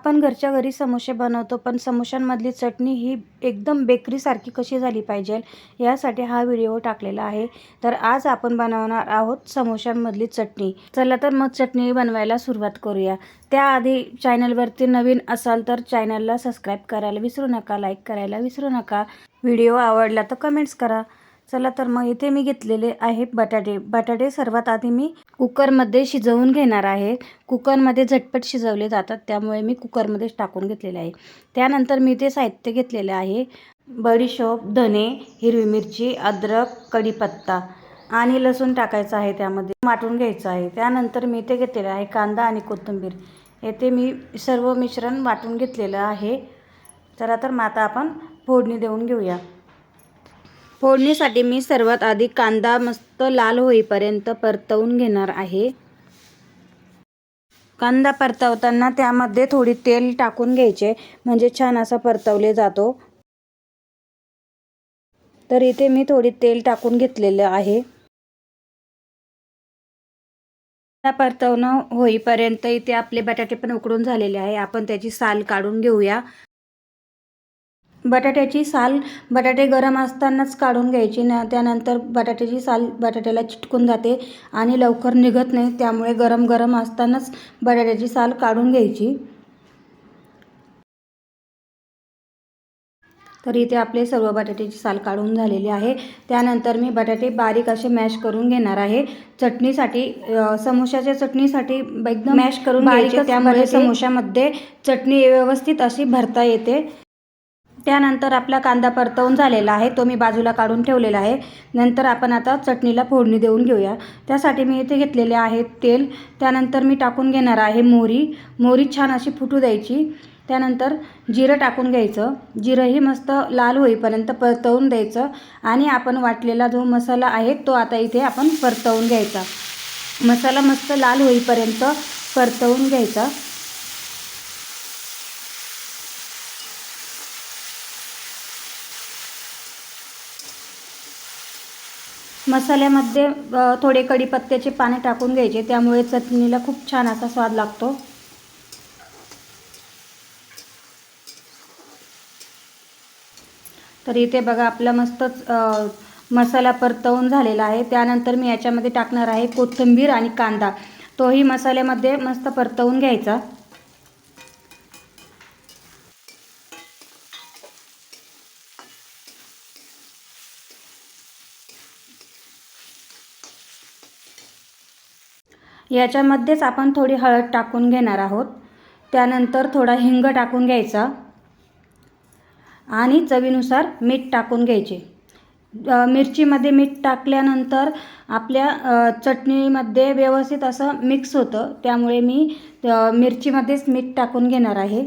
आपण घरच्या घरी समोसे बनवतो, पण समोशांमधली चटणी ही एकदम बेकरीसारखी कशी झाली पाहिजे यासाठी हा व्हिडिओ टाकलेला आहे। तर आज आपण बनवणार आहोत समोशांमधली चटणी। चला तर मग चटणी बनवायला सुरुवात करूया। त्याआधी चॅनलवरती नवीन असाल तर चॅनलला सबस्क्राईब करायला विसरू नका, लाईक करायला विसरू नका। व्हिडिओ आवडला तर कमेंट्स करा। चला तर मग इथे मी घेतलेले आहे बटाटे सर्वात आधी मी कुकरमध्ये शिजवून घेणार आहे। कुकरमध्ये झटपट शिजवले जातात, त्यामुळे मी कुकरमध्येच टाकून घेतलेले आहे। त्यानंतर मी ते साहित्य घेतलेले आहे: बडीशोप, धने, हिरवी मिरची, अद्रक, कढीपत्ता आणि लसूण टाकायचा आहे, त्यामध्ये वाटून घ्यायचं आहे। त्यानंतर मी ते घेतलेले आहे कांदा आणि कोथिंबीर। येथे मी सर्व मिश्रण वाटून घेतलेलं आहे। चला तर मग आता आपण फोडणी देऊन घेऊया। फोडणीसाठी मी सर्वात आधी कांदा मस्त लाल होईपर्यंत परतवून घेणार आहे। कांदा परतवताना त्यामध्ये थोडी तेल टाकून घ्यायचे, म्हणजे छान असा परतवले जातो। तर इथे मी थोडी तेल टाकून घेतलेलं आहे। परतवणं होईपर्यंत इथे आपले बटाटे पण उकडून झालेले आहे। आपण त्याची साल काढून घेऊया। बटाट्याची साल बटाटे गरम असतानाच काढून घ्यायची ना, त्यानंतर बटाट्याची साल बटाट्याला चिटकून जाते आणि लवकर निघत नाही, त्यामुळे गरम असतानाच बटाट्याची साल काढून घ्यायची। तर इथे आपले सर्व बटाट्याची साल काढून झालेली आहे। त्यानंतर मी बटाटे बारीक असे मॅश करून घेणार आहे। चटणीसाठी समोशाच्या चटणीसाठी एकदम मॅश करून घ्यायचे, त्यामुळे समोशामध्ये चटणी व्यवस्थित अशी भरता येते। त्यानंतर आपला कांदा परतवून झालेला आहे, तो मी बाजूला काढून ठेवलेला आहे। नंतर आपण आता चटणीला फोडणी देऊन घेऊया। त्यासाठी मी इथे घेतलेले आहे तेल। त्यानंतर मी टाकून घेणार आहे मोहरी छान अशी फुटू द्यायची। त्यानंतर जिरं टाकून घ्यायचं। जिरंही मस्त लाल होईपर्यंत परतवून द्यायचं आणि आपण वाटलेला जो मसाला आहे तो आता इथे आपण परतवून घ्यायचा। मसाला मस्त लाल होईपर्यंत परतवून घ्यायचा। मसाल्यामध्ये थोडे कढीपत्त्याचे पाने टाकून घ्यायचे, त्यामुळे चटणीला खूप छान असा स्वाद लागतो। तर इथे बघा आपला मस्तच मसाला परतवून झालेला आहे। त्यानंतर मी याच्यामध्ये टाकणार आहे कोथिंबीर आणि कांदा, तोही मसाल्यामध्ये मस्त परतवून घ्यायचा। याच्यामध्येच आपण थोडी हळद टाकून घेणार आहोत। त्यानंतर थोडा हिंग टाकून घ्यायचा आणि चवीनुसार मीठ टाकून घ्यायचे। मिरचीमध्ये मीठ टाकल्यानंतर आपल्या चटणीमध्ये व्यवस्थित असं मिक्स होतं, त्यामुळे मी मिरचीमध्येच मीठ टाकून घेणार आहे।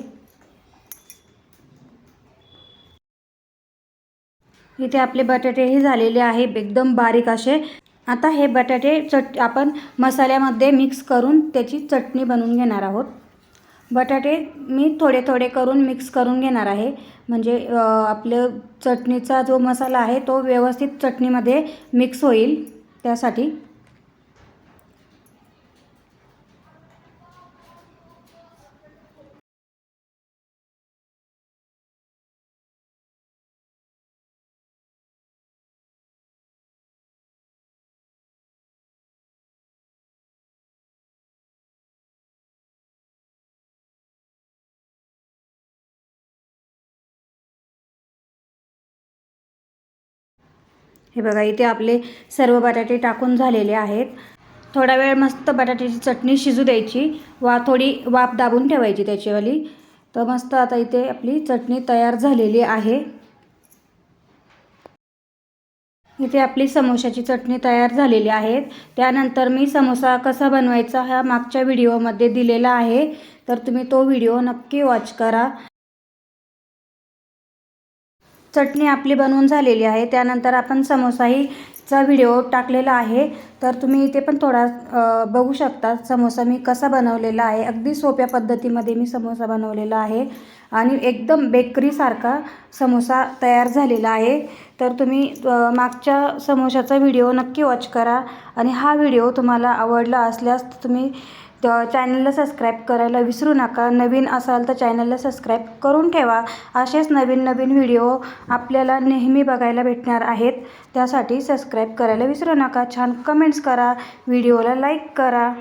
इथे आपले बटाटेही झालेले आहे एकदम बारीक असे। आता हे बटाटे आपण मसाल्यामध्ये मिक्स करून त्याची चटणी बनवून घेणार आहोत। बटाटे मी थोडे थोडे करून मिक्स करून घेणार आहे, म्हणजे आपलं चटणीचा जो मसाला आहे तो व्यवस्थित चटणीमध्ये मिक्स होईल, त्यासाठी। हे बघा इथे आपले सर्व बटाटे टाकून झालेले आहेत। थोडा वेळ मस्त बटाट्याची चटणी शिजू द्यायची, थोडी वाफ दाबून ठेवायची त्याच्यावाली। तर मस्त आता इथे आपली चटणी तयार झालेली आहे। इथे आपली समोशाची चटणी तयार झालेली आहे। त्यानंतर मी समोसा कसा बनवायचा हा मागच्या व्हिडिओमध्ये दिलेला आहे, तर तुम्ही तो व्हिडिओ नक्की वॉच करा। चटणी आपली बनवून झालेली आहे। त्यानंतर आपण समोसाचा व्हिडिओ टाकलेला आहे, तर तुम्ही इथे पण थोडा बघू शकता समोसा मी कसा बनवलेला आहे। अगदी सोप्या पद्धतीमध्ये मी समोसा बनवलेला आहे आणि एकदम बेकरीसारखा समोसा तयार झालेला आहे। तर तुम्ही मागच्या समोसाचा व्हिडिओ नक्की वॉच करा आणि हा व्हिडिओ तुम्हाला आवडला असल्यास तुम्ही तर चॅनलला सबस्क्राईब करायला विसरू नका. नवीन असाल तर चॅनलला सबस्क्राईब करून ठेवा. असेच नवीन नवीन व्हिडिओ आपल्याला नेहमी बघायला भेटणार आहेत. त्यासाठी सबस्क्राईब करायला विसरू नका. छान कमेंट्स करा, व्हिडिओला लाईक करा.